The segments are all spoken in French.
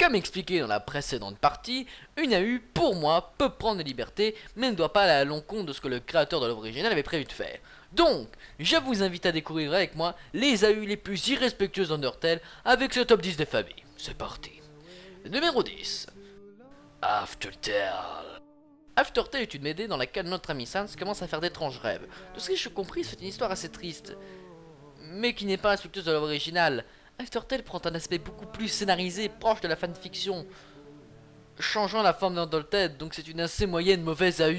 Comme expliqué dans la précédente partie, une AU, pour moi, peut prendre des libertés, mais ne doit pas aller à l'encontre de ce que le créateur de l'œuvre originale avait prévu de faire. Donc, je vous invite à découvrir avec moi les AU les plus irrespectueuses d'Undertale avec ce top 10 des familles. C'est parti. Numéro 10. Aftertale. Aftertale est une BD dans laquelle notre ami Sans commence à faire d'étranges rêves. De ce que j'ai compris, c'est une histoire assez triste, mais qui n'est pas respectueuse de l'œuvre originale. Aftertale prend un aspect beaucoup plus scénarisé, proche de la fanfiction, changeant la forme d'Undertale, donc c'est une assez moyenne mauvaise AU.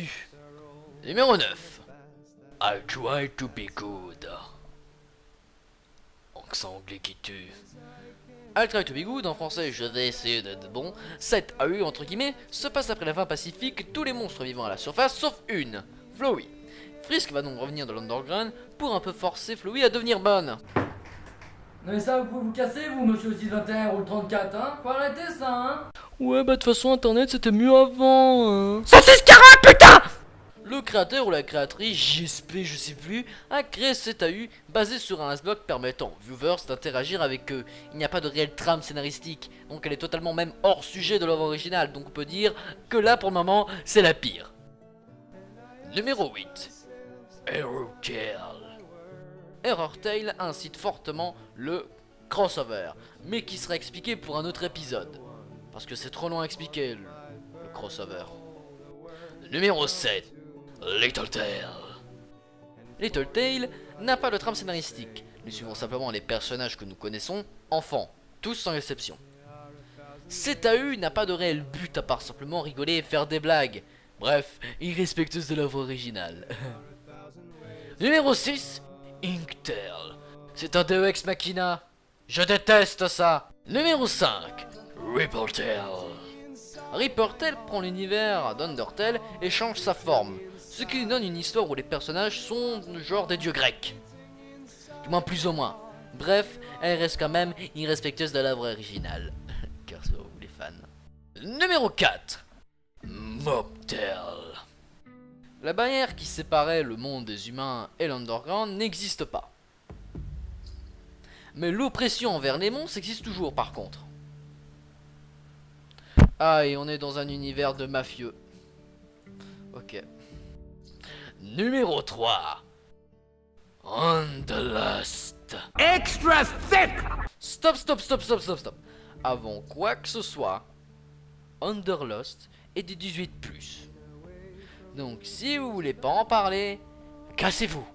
Numéro 9. I try to be good. Accent anglais qui tue. I try to be good, en français je vais essayer d'être bon. Cette AU entre guillemets se passe après la fin pacifique, tous les monstres vivant à la surface sauf une, Flowey. Frisk va donc revenir de l'Underground pour un peu forcer Flowey à devenir bonne. Non mais ça vous pouvez vous casser vous monsieur le 621 ou le 34 hein. Faut arrêter ça hein. Ouais bah de toute façon internet c'était mieux avant hein. Saucisse Cara putain. Le créateur ou la créatrice, JSP je sais plus, a créé cette AU basée sur un iceberg permettant aux viewers d'interagir avec eux. Il n'y a pas de réelle trame scénaristique, donc elle est totalement même hors sujet de l'œuvre originale, donc on peut dire que là pour le moment c'est la pire. Numéro 8. Errortale. Errortale incite fortement le crossover, mais qui sera expliqué pour un autre épisode, parce que c'est trop long à expliquer le crossover. Numéro 7. Little Tale. Little Tale n'a pas de trame scénaristique, nous suivons simplement les personnages que nous connaissons, enfants, tous sans exception. Cette AU n'a pas de réel but à part simplement rigoler et faire des blagues, bref, irrespectueuse de l'œuvre originale. Numéro 6. Inktail. C'est un Deus Ex Machina. Je déteste ça. Numéro 5. Reapertale. Reapertale prend l'univers d'Undertale et change sa forme, ce qui lui donne une histoire où les personnages sont genre des dieux grecs. Du moins plus ou moins. Bref, elle reste quand même irrespectueuse de l'œuvre originale. Car c'est vous les fans. Numéro 4. Mobtail. La barrière qui séparait le monde des humains et l'Underground n'existe pas. Mais l'oppression envers les monstres existe toujours par contre. Ah, et on est dans un univers de mafieux. Ok. Numéro 3. Underlust. Extra thick! Stop. Avant quoi que ce soit, Underlust est des 18+. Donc si vous voulez pas en parler, cassez-vous.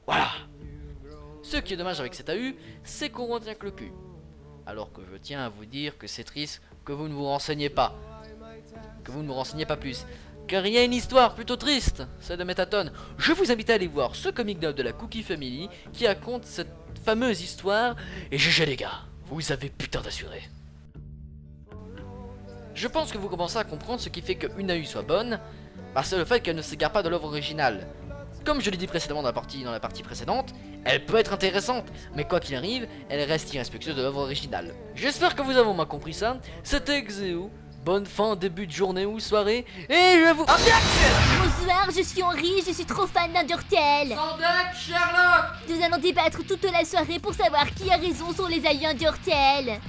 Voilà. Ce qui est dommage avec cette AU, c'est qu'on retient que le cul. Alors que je tiens à vous dire que c'est triste que vous ne vous renseignez pas. Que vous ne vous renseignez pas plus. Car il y a une histoire plutôt triste, celle de Mettaton. Je vous invite à aller voir ce comic novel de la Cookie Family qui raconte cette fameuse histoire. Et GG les gars, vous avez putain d'assuré. Je pense que vous commencez à comprendre ce qui fait qu'une AU soit bonne, c'est le fait qu'elle ne s'égare pas de l'œuvre originale. Comme je l'ai dit précédemment dans la partie précédente, elle peut être intéressante, mais quoi qu'il arrive, elle reste irrespectueuse de l'œuvre originale. J'espère que vous avez au moins compris ça. C'était Xeo. Bonne fin, début de journée ou soirée, et je vous... Bonsoir, je suis Henri, je suis trop fan d'Undertale. Sandek, Sherlock. Nous allons débattre toute la soirée pour savoir qui a raison sur les alliés Undertale.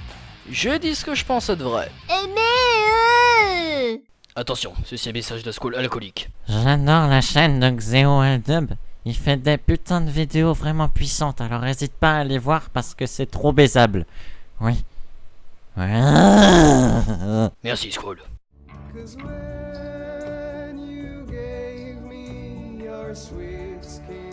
Je dis ce que je pense être vrai. Mais Attention, ceci est un message de school alcoolique. J'adore la chaîne de Xeo Aldub. Il fait des putains de vidéos vraiment puissantes, alors n'hésite pas à aller voir parce que c'est trop baisable. Oui. Merci, School. 'Cause when you gave me your sweet skin